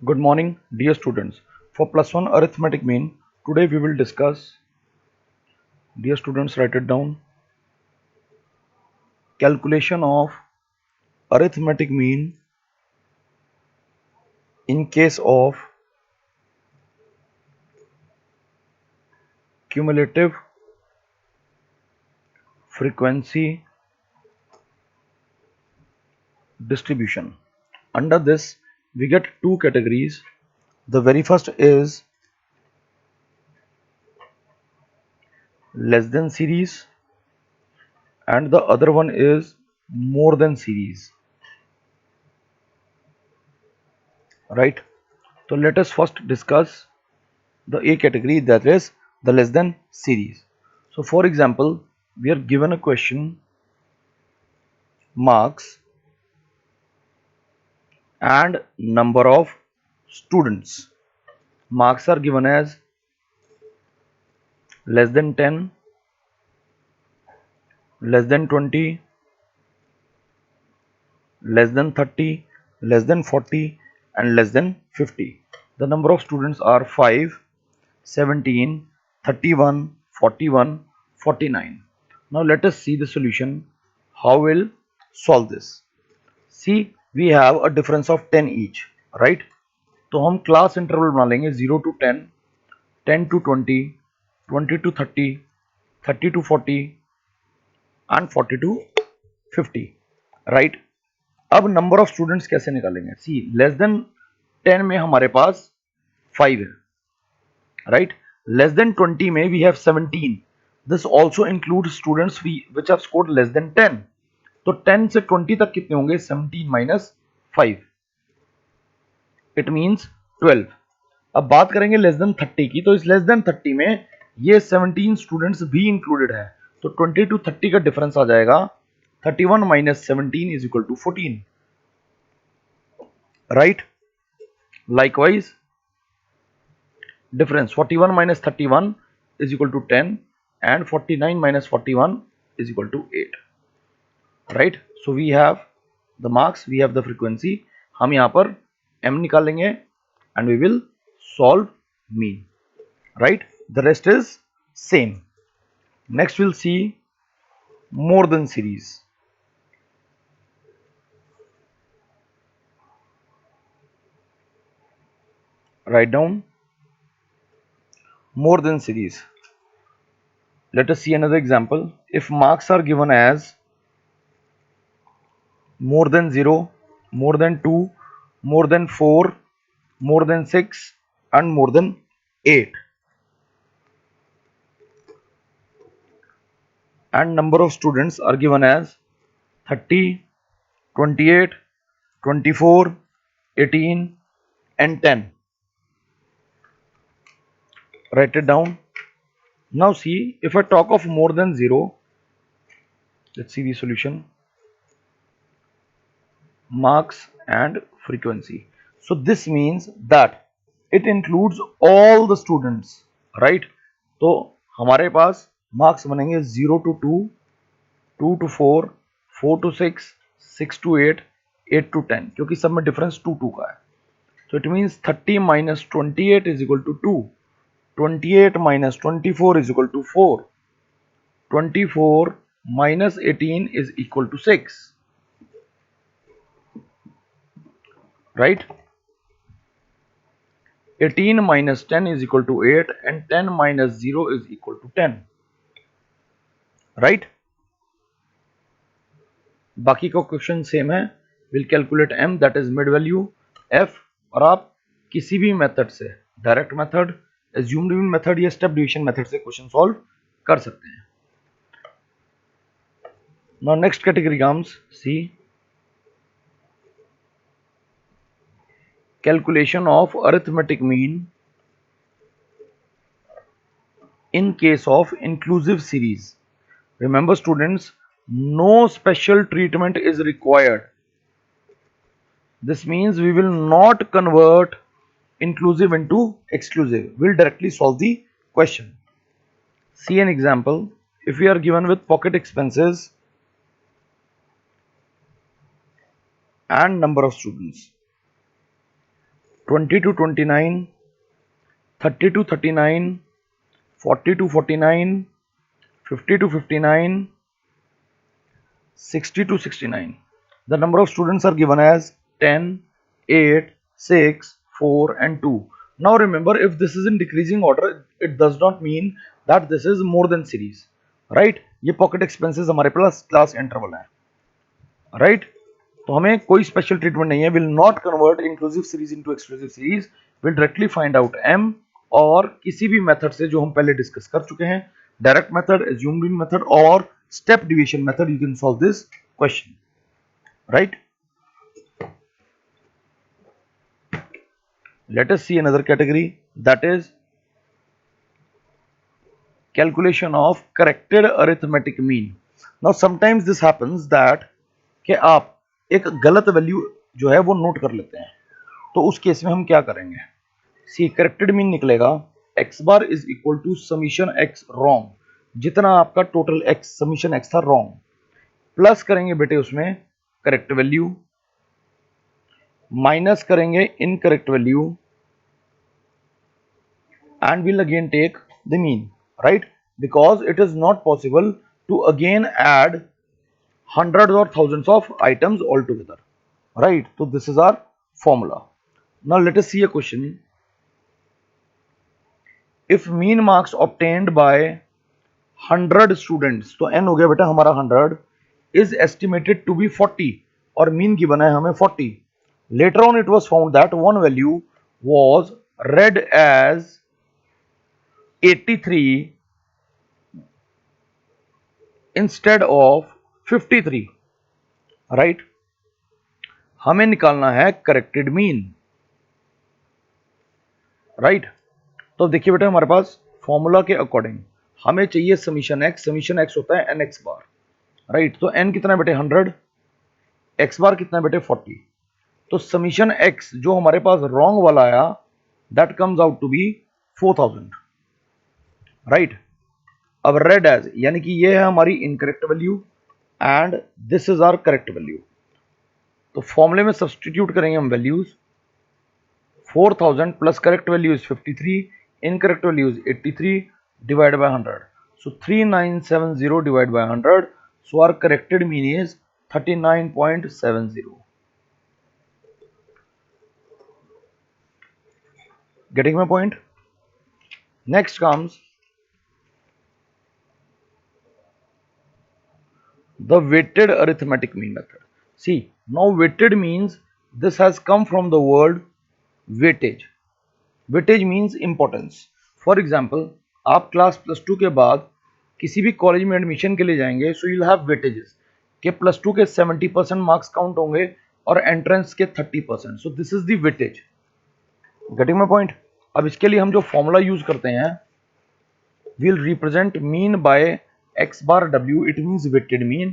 Good morning, dear students. For plus one arithmetic mean, today we will discuss, dear students, write it down, calculation of arithmetic mean in case of cumulative frequency distribution. Under this, we get two categories. The very first is less than series, and the other one is more than series. Right? So let us first discuss the A category, that is the less than series. So for example, we are given a question, marks and number of students. Marks are given as less than 10, less than 20, less than 30, less than 40 and less than 50. The number of students are 5, 17, 31, 41, 49. Now let us see the solution. How we'll solve this? See, we have a difference of 10 each, right? तो हम class interval बना लेंगे 0 to 10, 10 to 20, 20 to 30, 30 to 40 and 40 to 50, right? अब number of students कैसे निकालेंगे? सी, less than 10 में हमारे पास 5 है, राइट? लेस देन 20 में we have 17. This also include students which have scored less than 10. तो 10 से 20 तक कितने होंगे? 17 माइनस 5, इट मींस 12. अब बात करेंगे लेस देन 30 की, तो इस लेस देन 30 में ये 17 स्टूडेंट्स भी इंक्लूडेड है, तो 20 टू 30 का डिफरेंस आ जाएगा 31 minus 17 is equal to 14, right? Likewise difference 41 minus 31 is equal to 10 and 49 minus 41 is equal to 8, right? So we have the marks, we have the frequency. हम यहां पर m निकालेंगे and we will solve mean, right? The rest is same. Next we'll see more than series. Write down more than series. Let us see another example. If marks are given as more than 0, more than 2, more than 4, more than 6 and more than 8, and number of students are given as 30, 28, 24, 18 and 10. Write it down. Now see, if I talk of more than 0, let's see the solution. Marks and frequency. So this means that it includes all the students, right? तो हमारे पास marks बनेंगे 0 to 2, 2 to 4, 4 to 6, 6 to 8, 8 to 10, क्योंकि सब में difference 2 2 का है. So it means 30 minus 28 is equal to 2, 28 minus 24 is equal to 4, 24 minus 18 is equal to 6, right? 18 minus 10 is equal to 8 and 10 minus 0 is equal to 10, right? बाकी का question same है. Will calculate m, that is mid value f, और आप किसी भी method से, direct method, assumed method या step division method से क्वेश्चन सॉल्व कर सकते हैं. Now next category comes, C, calculation of arithmetic mean in case of inclusive series. Remember students, no special treatment is required. This means we will not convert inclusive into exclusive. We'll directly solve the question. See an example. If we are given with pocket expenses and number of students, 20 to 29, 30 to 39, 40 to 49, 50 to 59, 60 to 69. The number of students are given as 10, 8, 6, 4 and 2. Now remember, if this is in decreasing order, it does not mean that this is more than series, right? ये pocket expenses हमारे पास class interval है, right? तो हमें कोई special treatment नहीं है, will not convert inclusive series into exclusive series, will directly find out m और किसी भी मेथड से जो हम पहले डिस्कस कर चुके हैं, डायरेक्ट मेथड, assumed मेथड और step deviation method, you can solve this question, right? Let us see another category, that is calculation of corrected arithmetic mean. Now sometimes this happens that कि आप एक गलत value जो है वो note कर लेते हैं, तो उस केस में हम क्या करेंगे? सी करेक्टेड मीन निकलेगा x bar is equal to summation x wrong, जितना आपका टोटल x समीशन x था रॉन्ग, प्लस करेंगे बेटे उसमें करेक्ट वैल्यू, माइनस करेंगे incorrect value and we'll again take the mean, right? Because it is not possible to again add hundreds or thousands of items all together, right? So this is our formula. Now let us see a question. If mean marks obtained by 100 students, तो n हो गया बेटा हमारा 100, is estimated to be 40 और mean given है हमें 40. Later on it was found that one value was read as 83 instead of 53, right? हमें निकालना है करेक्टेड मीन, राइट? तो देखिए बेटा हमारे पास फॉर्मूला के अकॉर्डिंग हमें चाहिए समीशन x होता है nx बार, राइट? तो n कितना है बेटे 100, x बार कितना है बेटे 40, तो समीशन x जो हमारे पास रॉन्ग वाला आया that comes out to be 4000, right? अब रेड एज यानी कि ये है हमारी incorrect value and this is our correct value, तो फॉर्मूले में सब्स्टिट्यूट करेंगे हम values, 4000 plus correct value is 53, incorrect value is 83 divide by 100, so 3970 divide by 100, so our corrected mean is 39.70. Getting my point? Next comes the weighted arithmetic mean method. See, now weighted means this has come from the word weightage. Weightage means importance. For example, आप class +2 के बाद किसी भी college में admission के लिए जाएंगे, so you have weightages के +2 के 70% मार्क्स काउंट होंगे और एंट्रेंस के 30%. So this is the weightage. Getting my point? अब इसके लिए हम जो फॉर्मूला यूज करते हैं, we'll represent mean by x bar w, it means weighted mean,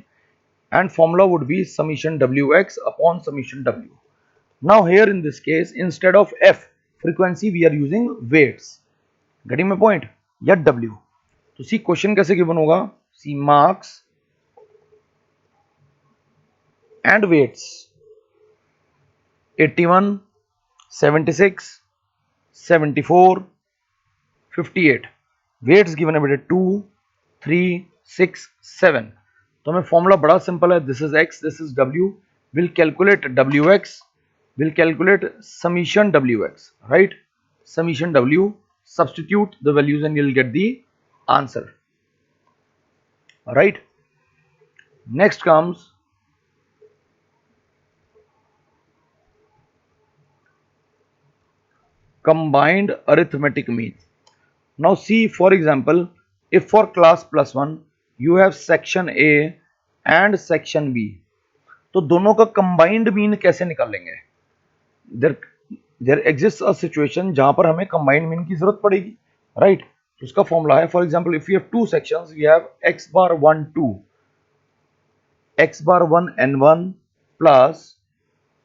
and formula would be summation wx upon summation w. Now here in this case, instead of f frequency we are using weights. Getting my point? या w. तो सी question कैसे given होगा? See marks and weights 81, 76, 74, 58. Weights given है बेटे 2, 3, 6, 7. तो हमें formula बड़ा simple है, this is x, this is w. Will calculate wx, will calculate summation wx, right? Summation w, substitute the values and you'll get the answer, right? Next comes combined arithmetic mean. Now see, for example, if for class +1 you have section A and section B, तो दोनों का combined mean कैसे निकालेंगे? There exists a situation जहां पर हमें combined mean की जरूरत पड़ेगी, right? तो उसका फॉर्मूला है, for example, if we have two sections, we have x bar 1 2, x bar 1 n1 plus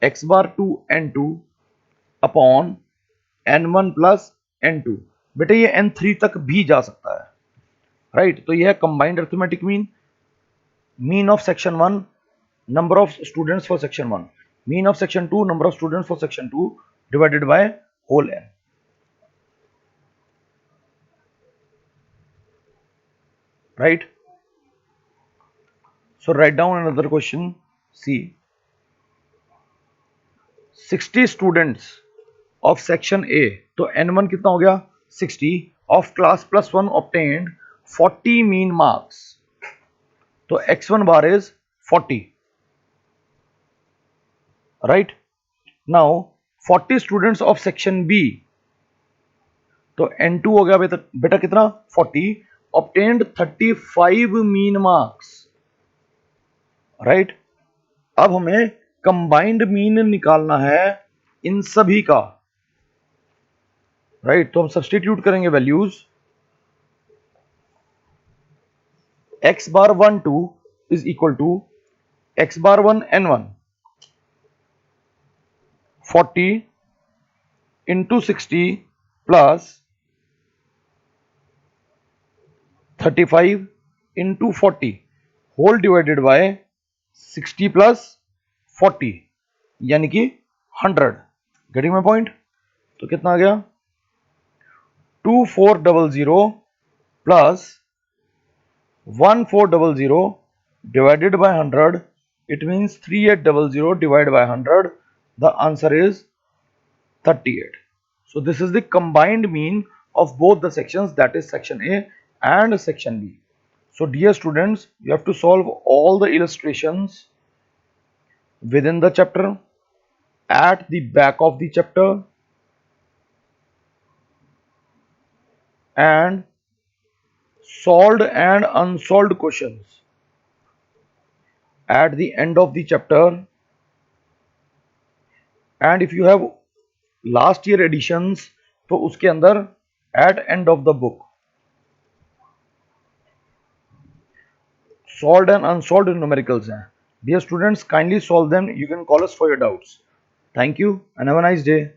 x bar 2 n2 upon n1 plus n2. बेटे ये n3 तक भी जा सकता है, राइट? तो ये है combined arithmetic mean. Mean of section 1, number of students for section 1, mean of section 2, number of students for section 2, divided by whole n. Right? So write down another question. See, 60 students of section A, तो n1 कितना हो गया 60 of class plus 1 obtained 40 mean marks, तो x1 bar is 40. Right? Now 40 students of section B, तो n2 हो गया बेटा कितना 40 obtained 35 mean marks. Right? अब हमें कंबाइंड मीन निकालना है इन सभी का. राइट? तो हम सब्स्टिट्यूट करेंगे values. x bar 1 2 is equal to x bar 1 n1 40 into 60 plus 35 into 40 whole divided by 60 plus 40 यानी कि 100. Getting my point? तो कितना आ गया 2400 plus 1400 divided by 100. It means 3800 divided by 100. The answer is 38. So this is the combined mean of both the sections, that is section A and section B. So dear students, you have to solve all the illustrations within the chapter, at the back of the chapter, and solved and unsolved questions at the end of the chapter. And if you have last year editions, तो उसके अंदर at end of the book. Solved and unsolved numericals हैं. Dear students, kindly solve them. You can call us for your doubts. Thank you and have a nice day.